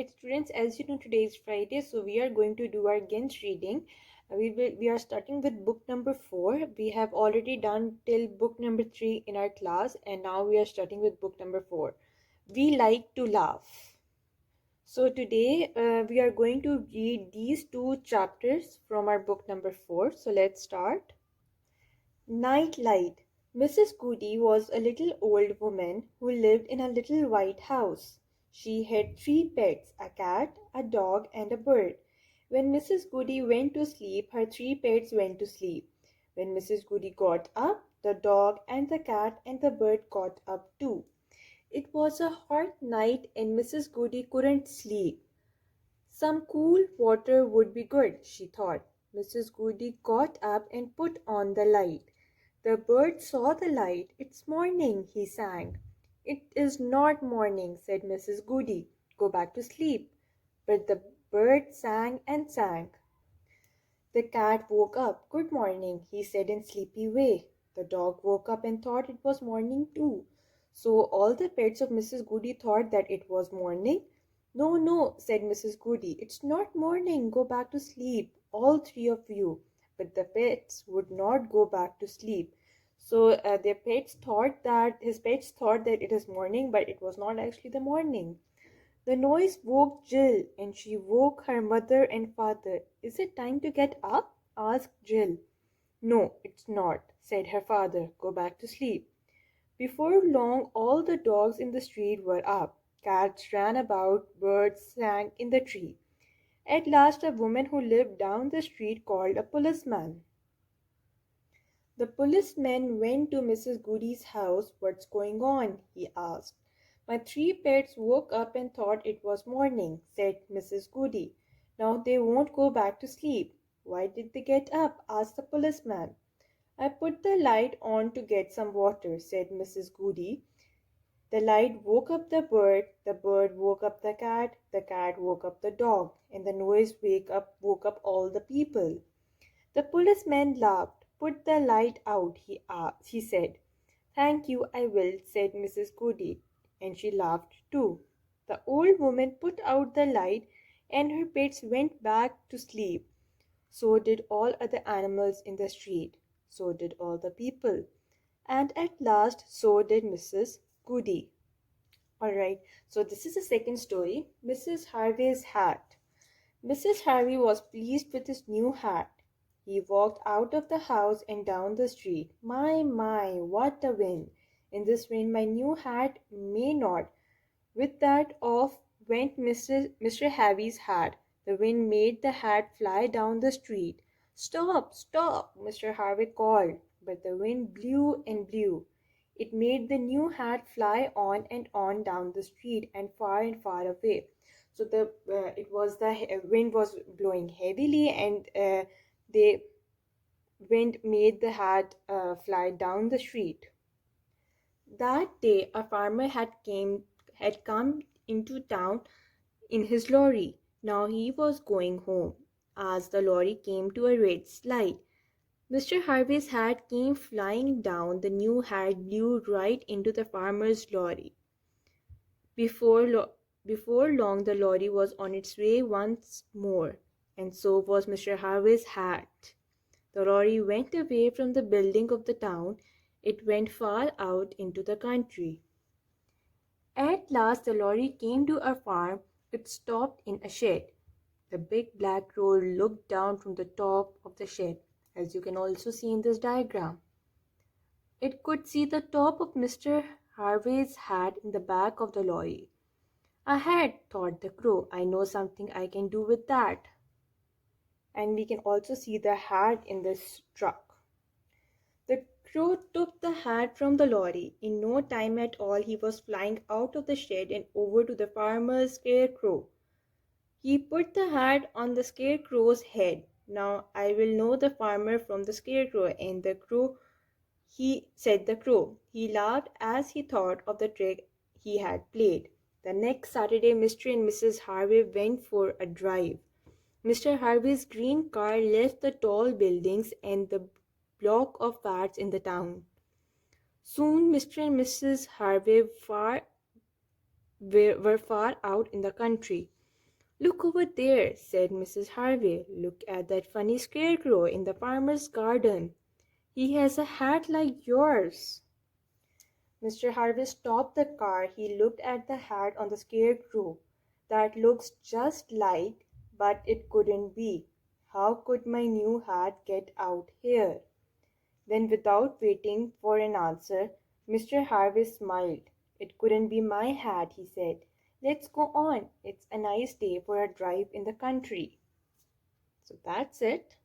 Alright students, as you know today is Friday, so we are going to do our Gens reading. We are starting with book number 4. We have already done till book number 3 in our class, and now we are starting with book number 4. We like to laugh. So today we are going to read these two chapters from our book number 4. So let's start. Night Light. Mrs. Goody was a little old woman who lived in a little white house. She had 3 pets, a cat, a dog, and a bird. When Mrs. Goody went to sleep, her 3 pets went to sleep. When Mrs. Goody got up, the dog and the cat and the bird got up too. It was a hot night and Mrs. Goody couldn't sleep. Some cool water would be good, she thought. Mrs. Goody got up and put on the light. The bird saw the light. "It's morning," he sang. "It is not morning," said Mrs. Goody. "Go back to sleep." But the bird sang and sang. The cat woke up. "Good morning," he said in a sleepy way. The dog woke up and thought it was morning too. So all the pets of Mrs. Goody thought that it was morning. "No, no," said Mrs. Goody. "It's not morning. Go back to sleep, all 3 of you." But the pets would not go back to sleep. So his pets thought that it is morning, but it was not actually the morning. The noise woke Jill, and she woke her mother and father. "Is it time to get up?" asked Jill. "No, it's not," said her father. "Go back to sleep." Before long, all the dogs in the street were up. Cats ran about, birds sang in the tree. At last, a woman who lived down the street called a policeman. The policeman went to Mrs. Goody's house. "What's going on?" he asked. "My 3 pets woke up and thought it was morning," said Mrs. Goody. "Now they won't go back to sleep." "Why did they get up?" asked the policeman. "I put the light on to get some water," said Mrs. Goody. The light woke up the bird woke up the cat woke up the dog, and the noise woke up all the people. The policeman laughed. "Put the light out," he said. "Thank you, I will," said Mrs. Goody, and she laughed too. The old woman put out the light, and her pets went back to sleep. So did all other animals in the street. So did all the people. And at last, so did Mrs. Goody. Alright, so this is the second story, Mrs. Harvey's hat. Mrs. Harvey was pleased with his new hat. He walked out of the house and down the street. My, what a wind! In this wind, my new hat may not. With that off went Mr. Harvey's hat. The wind made the hat fly down the street. "Stop, stop!" Mr. Harvey called, but the wind blew and blew. It made the new hat fly on and on down the street and far away. So the wind was blowing heavily, and the wind made the hat fly down the street. That day a farmer had come into town in his lorry. Now he was going home. As the lorry came to a red slide, Mr. Harvey's hat came flying down. The new hat blew right into the farmer's lorry. Before long, the lorry was on its way once more, and so was Mr. Harvey's hat. The lorry went away from the building of the town. It went far out into the country. At last the lorry came to a farm. It stopped in a shed. The big black crow looked down from the top of the shed, as you can also see in this diagram. It could see the top of Mr. Harvey's hat in the back of the lorry. "A hat," thought the crow. "I know something I can do with that." And we can also see the hat in this truck. The crow took the hat from the lorry. In no time at all, he was flying out of the shed and over to the farmer's scarecrow. He put the hat on the scarecrow's head. "Now I will know the farmer from the scarecrow," and the crow, said the crow. He laughed as he thought of the trick he had played. The next Saturday, Mr. and Mrs. Harvey went for a drive. Mr. Harvey's green car left the tall buildings and the block of flats in the town. Soon Mr. and Mrs. Harvey were far out in the country. Look over there, said Mrs. Harvey. Look at that funny scarecrow in the farmer's garden. He has a hat like yours. Mr. Harvey stopped the car. He looked at the hat on the scarecrow. That looks just like, but it couldn't be. How could my new hat get out here? Then, without waiting for an answer, Mr. Harvey smiled. It couldn't be my hat, he said. Let's go on. It's a nice day for a drive in the country. So that's it.